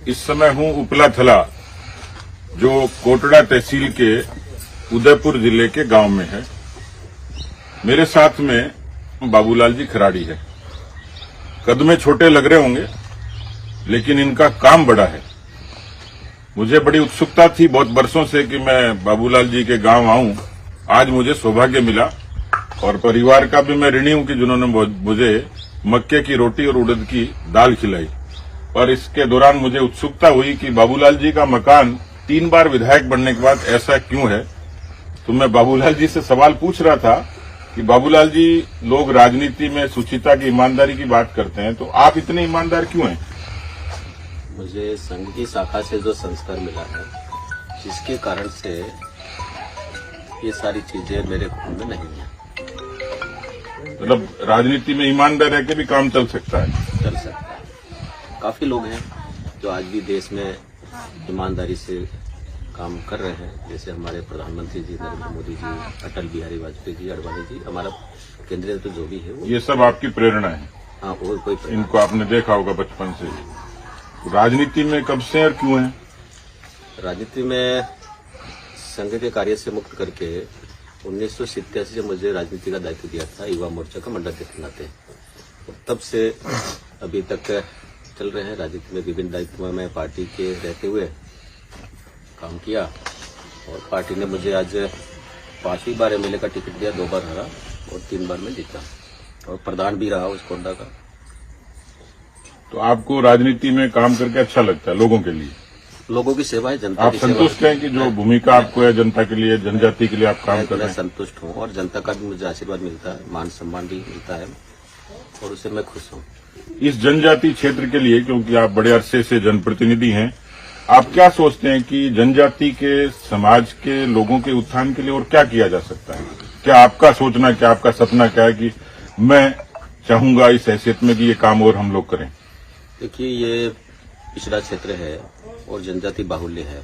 इस समय हूं उपला थला, जो कोटड़ा तहसील के उदयपुर जिले के गांव में है। मेरे साथ में बाबूलाल जी खराड़ी है। कद में छोटे लग रहे होंगे, लेकिन इनका काम बड़ा है। मुझे बड़ी उत्सुकता थी बहुत बरसों से कि मैं बाबूलाल जी के गांव आऊं। आज मुझे सौभाग्य मिला और परिवार का भी मैं ऋणी हूं कि जिन्होंने मुझे मक्के की रोटी और उड़द की दाल खिलाई। और इसके दौरान मुझे उत्सुकता हुई कि बाबूलाल जी का मकान 3 बार विधायक बनने के बाद ऐसा क्यों है। तो मैं बाबूलाल जी से सवाल पूछ रहा था कि बाबूलाल जी, लोग राजनीति में सुचिता की, ईमानदारी की बात करते हैं, तो आप इतने ईमानदार क्यों हैं? मुझे संघ की शाखा से जो संस्कार मिला है, जिसके कारण से ये सारी चीजें मेरे खून में नहीं है। मतलब राजनीति में ईमानदार रह के भी काम चल सकता है? चल सकता है। काफी लोग हैं जो आज भी देश में ईमानदारी से काम कर रहे हैं, जैसे हमारे प्रधानमंत्री जी नरेंद्र मोदी जी, अटल बिहारी वाजपेयी जी, अडवाणी जी, हमारा केंद्रीय तो जो भी है वो। ये सब आपकी प्रेरणा है? हाँ, और कोई प्रेरणा। इनको आपने देखा होगा बचपन से। राजनीति में कब से और क्यों है? राजनीति में संघ के कार्य से मुक्त करके 1987 से मुझे राजनीति का दायित्व दिया था, युवा मोर्चा का मंडल अध्यक्ष नाते। तब से अभी तक चल रहे हैं राजनीति में। विभिन्न दायित्वों में पार्टी के रहते हुए काम किया और पार्टी ने मुझे आज 5वीं बार एमएलए का टिकट दिया, 2 बार हरा और 3 बार में जीता और प्रधान भी रहा उस कोंडा का। तो आपको राजनीति में काम करके अच्छा लगता है? लोगों के लिए, लोगों की सेवा है, जनता आप की सेवा। संतुष्ट हैं कि जो भूमिका आपको है जनता के लिए, जनजाति के लिए आप काम कर रहे हैं? संतुष्ट हूँ और जनता का भी मुझे आशीर्वाद मिलता है, मान सम्मान भी मिलता है और उससे मैं खुश हूँ। इस जनजाति क्षेत्र के लिए, क्योंकि आप बड़े अरसे से जनप्रतिनिधि हैं, आप क्या सोचते हैं कि जनजाति के समाज के लोगों के उत्थान के लिए और क्या किया जा सकता है? क्या आपका सोचना, क्या आपका सपना क्या है कि मैं चाहूंगा इस हैसियत में कि ये काम और हम लोग करें? देखिए, ये पिछड़ा क्षेत्र है और जनजाति बाहुल्य है।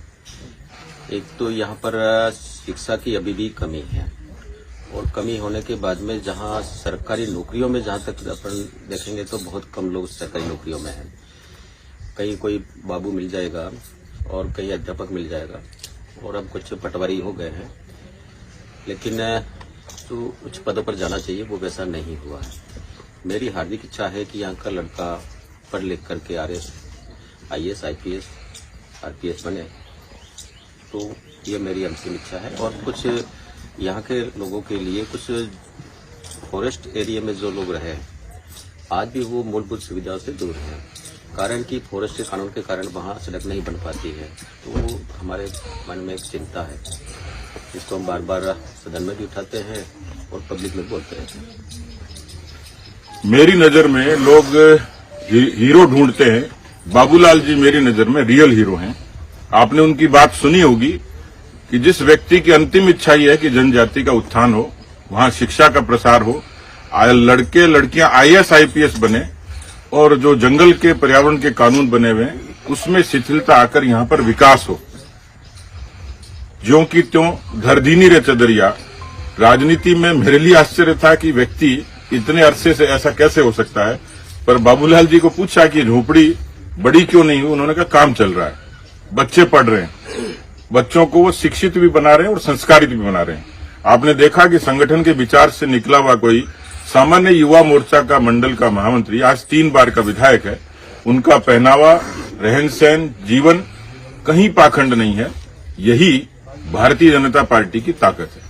एक तो यहाँ पर शिक्षा की अभी भी कमी है और कमी होने के बाद में जहाँ सरकारी नौकरियों में जहाँ तक अपन देखेंगे तो बहुत कम लोग सरकारी नौकरियों में हैं। कहीं कोई बाबू मिल जाएगा और कहीं अध्यापक मिल जाएगा और अब कुछ पटवारी हो गए हैं, लेकिन जो उच्च पदों पर जाना चाहिए वो वैसा नहीं हुआ है। मेरी हार्दिक इच्छा है कि यहाँ का लड़का पढ़ लिख करके आरएस, आईएएस, आईपीएस, आरपीएस बने, तो ये मेरी अंतिम इच्छा है। और कुछ यहाँ के लोगों के लिए, कुछ फॉरेस्ट एरिया में जो लोग रहे आज भी वो मूलभूत सुविधाओं से दूर हैं, कारण कि फॉरेस्ट के कानून के कारण वहाँ सड़क नहीं बन पाती है। तो वो हमारे मन में एक चिंता है, जिसको हम बार बार सदन में भी उठाते हैं और पब्लिक में बोलते हैं। मेरी नजर में लोग हीरो ढूंढते हैं, बाबूलाल जी मेरी नजर में रियल हीरो हैं। आपने उनकी बात सुनी होगी कि जिस व्यक्ति की अंतिम इच्छा ये है कि जनजाति का उत्थान हो, वहां शिक्षा का प्रसार हो, लड़के लड़कियां आईएएस आईपीएस बने और जो जंगल के पर्यावरण के कानून बने हुए हैं उसमें शिथिलता आकर यहां पर विकास हो। ज्यों की त्यों धरधीनी रे चदरिया। राजनीति में मेरे लिए आश्चर्य था कि व्यक्ति इतने अरसे से ऐसा कैसे हो सकता है, पर बाबूलाल जी को पूछा कि झोपड़ी बड़ी क्यों नहीं हुई, उन्होंने कहा काम चल रहा है, बच्चे पढ़ रहे हैं, बच्चों को वो शिक्षित भी बना रहे हैं और संस्कारित भी बना रहे हैं। आपने देखा कि संगठन के विचार से निकला हुआ कोई सामान्य युवा मोर्चा का मंडल का महामंत्री आज 3 बार का विधायक है। उनका पहनावा, रहन सहन, जीवन कहीं पाखंड नहीं है। यही भारतीय जनता पार्टी की ताकत है।